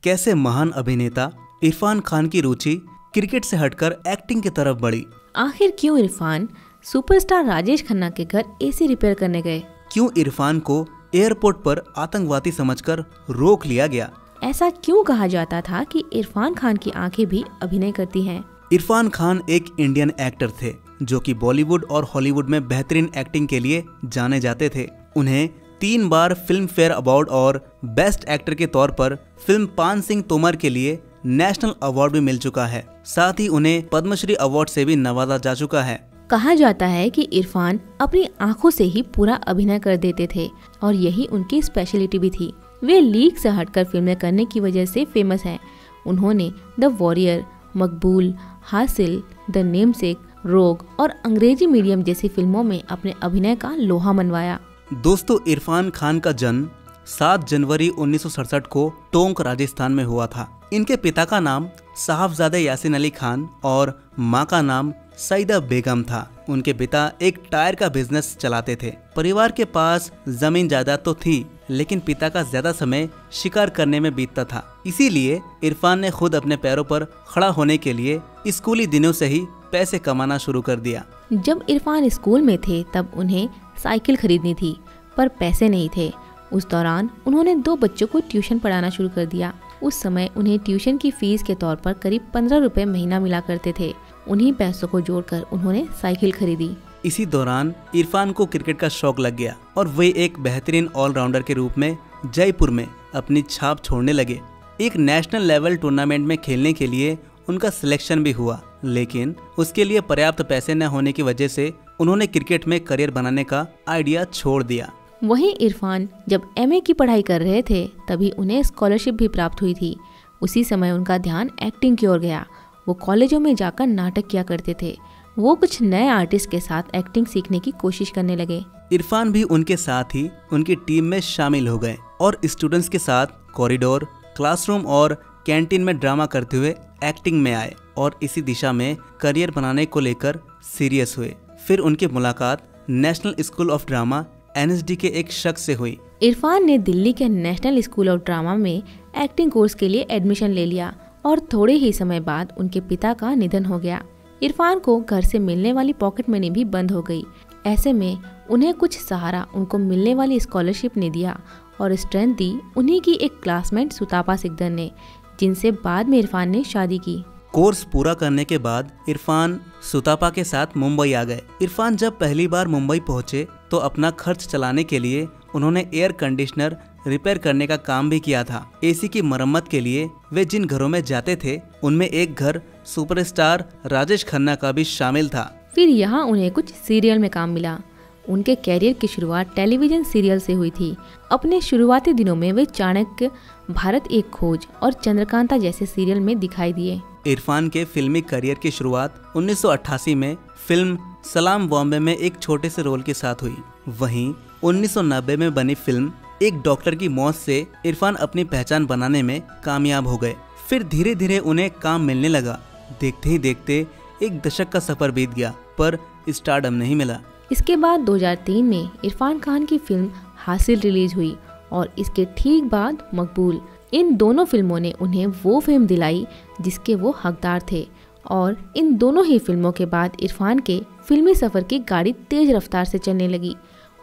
कैसे महान अभिनेता इरफान खान की रुचि क्रिकेट से हटकर एक्टिंग की तरफ बढ़ी। आखिर क्यों इरफान सुपरस्टार राजेश खन्ना के घर एसी रिपेयर करने गए? क्यों इरफान को एयरपोर्ट पर आतंकवादी समझकर रोक लिया गया? ऐसा क्यों कहा जाता था कि इरफान खान की आंखें भी अभिनय करती हैं? इरफान खान एक इंडियन एक्टर थे जो कि बॉलीवुड और हॉलीवुड में बेहतरीन एक्टिंग के लिए जाने जाते थे। उन्हें 3 बार फिल्म फेयर अवार्ड और बेस्ट एक्टर के तौर पर फिल्म पान सिंह तोमर के लिए नेशनल अवार्ड भी मिल चुका है। साथ ही उन्हें पद्मश्री अवार्ड से भी नवाजा जा चुका है। कहा जाता है कि इरफान अपनी आंखों से ही पूरा अभिनय कर देते थे और यही उनकी स्पेशलिटी भी थी। वे लीग से हटकर फिल्में करने की वजह से फेमस हैं। उन्होंने द वॉरियर, मकबूल, हासिल, द नेमसेक, रोग और अंग्रेजी मीडियम जैसी फिल्मों में अपने अभिनय का लोहा मनवाया। दोस्तों, इरफान खान का जन्म 7 जनवरी 1967 को टोंक, राजस्थान में हुआ था। इनके पिता का नाम साहबजादे यासीन अली खान और मां का नाम सईदा बेगम था। उनके पिता एक टायर का बिजनेस चलाते थे। परिवार के पास जमीन जायदाद तो थी, लेकिन पिता का ज्यादा समय शिकार करने में बीतता था। इसीलिए इरफान ने खुद अपने पैरों पर खड़ा होने के लिए स्कूली दिनों से ही पैसे कमाना शुरू कर दिया। जब इरफान स्कूल में थे तब उन्हें साइकिल खरीदनी थी, पर पैसे नहीं थे। उस दौरान उन्होंने 2 बच्चों को ट्यूशन पढ़ाना शुरू कर दिया। उस समय उन्हें ट्यूशन की फीस के तौर पर करीब 15 रुपए महीना मिला करते थे। उन्हीं पैसों को जोड़कर उन्होंने साइकिल खरीदी। इसी दौरान इरफान को क्रिकेट का शौक लग गया और वे एक बेहतरीन ऑलराउंडर के रूप में जयपुर में अपनी छाप छोड़ने लगे। एक नेशनल लेवल टूर्नामेंट में खेलने के लिए उनका सिलेक्शन भी हुआ, लेकिन उसके लिए पर्याप्त पैसे न होने की वजह से उन्होंने क्रिकेट में करियर बनाने का आइडिया छोड़ दिया। वहीं इरफान जब एमए की पढ़ाई कर रहे थे तभी उन्हें स्कॉलरशिप भी प्राप्त हुई थी। उसी समय उनका ध्यान एक्टिंग की ओर गया। वो कॉलेजों में जाकर नाटक किया करते थे। वो कुछ नए आर्टिस्ट के साथ एक्टिंग सीखने की कोशिश करने लगे। इरफान भी उनके साथ ही उनकी टीम में शामिल हो गए और स्टूडेंट्स के साथ कॉरिडोर, क्लासरूम और कैंटीन में ड्रामा करते हुए एक्टिंग में आए और इसी दिशा में करियर बनाने को लेकर सीरियस हुए। फिर उनकी मुलाकात national school of drama NSD के एक शख्स से हुई। इरफान ने दिल्ली के नेशनल स्कूल ऑफ ड्रामा में एक्टिंग कोर्स के लिए एडमिशन ले लिया और थोड़े ही समय बाद उनके पिता का निधन हो गया। इरफान को घर से मिलने वाली पॉकेट मनी भी बंद हो गई। ऐसे में उन्हें कुछ सहारा उनको मिलने वाली स्कॉलरशिप ने दिया और स्ट्रेंथ दी उन्हीं की एक क्लासमेट सुतापा सिकदर ने, जिनसे बाद में इरफान ने शादी की। कोर्स पूरा करने के बाद इरफान सुतापा के साथ मुंबई आ गए। इरफान जब पहली बार मुंबई पहुंचे तो अपना खर्च चलाने के लिए उन्होंने एयर कंडीशनर रिपेयर करने का काम भी किया था। एसी की मरम्मत के लिए वे जिन घरों में जाते थे उनमें एक घर सुपरस्टार राजेश खन्ना का भी शामिल था। फिर यहाँ उन्हें कुछ सीरियल में काम मिला। उनके कैरियर की शुरुआत टेलीविजन सीरियल से हुई थी। अपने शुरुआती दिनों में वे चाणक्य, भारत एक खोज और चंद्रकांता जैसे सीरियल में दिखाई दिए। इरफान के फिल्मी करियर की शुरुआत 1988 में फिल्म सलाम बॉम्बे में एक छोटे से रोल के साथ हुई। वहीं 1990 में बनी फिल्म एक डॉक्टर की मौत से इरफान अपनी पहचान बनाने में कामयाब हो गए। फिर धीरे धीरे उन्हें काम मिलने लगा। देखते ही देखते एक दशक का सफर बीत गया, पर स्टारडम नहीं मिला। इसके बाद 2003 में इरफान खान की फिल्म हासिल रिलीज हुई और इसके ठीक बाद मकबूल। इन दोनों फिल्मों ने उन्हें वो फेम दिलाई जिसके वो हकदार थे और इन दोनों ही फिल्मों के बाद इरफान के फिल्मी सफर की गाड़ी तेज रफ्तार से चलने लगी।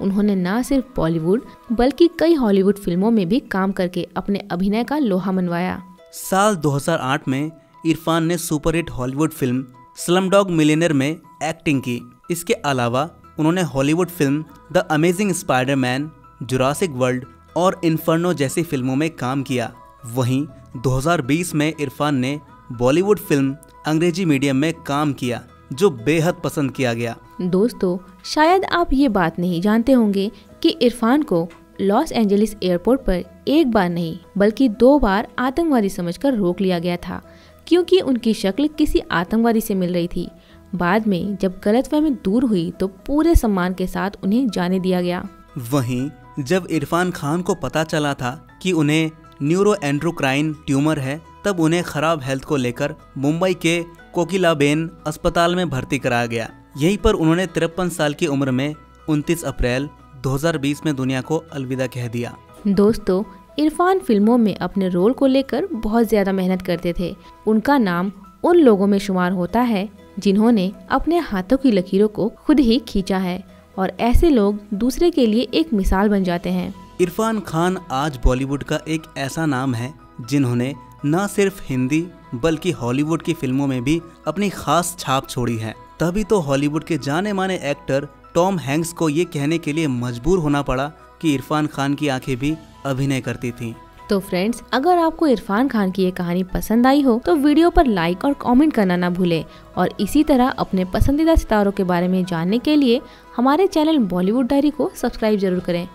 उन्होंने न सिर्फ बॉलीवुड बल्कि कई हॉलीवुड फिल्मों में भी काम करके अपने अभिनय का लोहा मनवाया। साल 2008 में इरफान ने superhit Hollywood film Slumdog millionaire में एक्टिंग की। इसके अलावा उन्होंने Hollywood film the amazing Spiderman, Jurassic world और इन्फर्नो जैसी फिल्मों में काम किया। वहीं 2020 में इरफान ने बॉलीवुड फिल्म अंग्रेजी मीडियम में काम किया, जो बेहद पसंद किया गया। दोस्तों, शायद आप ये बात नहीं जानते होंगे कि इरफान को लॉस एंजलिस एयरपोर्ट पर एक बार नहीं बल्कि 2 बार आतंकवादी समझकर रोक लिया गया था, क्योंकि उनकी शक्ल किसी आतंकवादी से मिल रही थी। बाद में जब गलतफहमी दूर हुई तो पूरे सम्मान के साथ उन्हें जाने दिया गया। वहीं जब इरफान खान को पता चला था कि उन्हें न्यूरो एंड्रोक्राइन ट्यूमर है, तब उन्हें खराब हेल्थ को लेकर मुंबई के कोकिलाबेन अस्पताल में भर्ती कराया गया। यहीं पर उन्होंने 53 साल की उम्र में 29 अप्रैल 2020 में दुनिया को अलविदा कह दिया। दोस्तों, इरफान फिल्मों में अपने रोल को लेकर बहुत ज़्यादा मेहनत करते थे। उनका नाम उन लोगों में शुमार होता है जिन्होंने अपने हाथों की लकीरों को खुद ही खींचा है, और ऐसे लोग दूसरे के लिए एक मिसाल बन जाते हैं। इरफान खान आज बॉलीवुड का एक ऐसा नाम है जिन्होंने न सिर्फ हिंदी बल्कि हॉलीवुड की फिल्मों में भी अपनी खास छाप छोड़ी है। तभी तो हॉलीवुड के जाने माने एक्टर टॉम हैंक्स को ये कहने के लिए मजबूर होना पड़ा कि इरफान खान की आंखें भी अभिनय करती थीं। तो फ्रेंड्स, अगर आपको इरफान खान की ये कहानी पसंद आई हो तो वीडियो पर लाइक और कमेंट करना ना भूलें, और इसी तरह अपने पसंदीदा सितारों के बारे में जानने के लिए हमारे चैनल बॉलीवुड डायरी को सब्सक्राइब जरूर करें।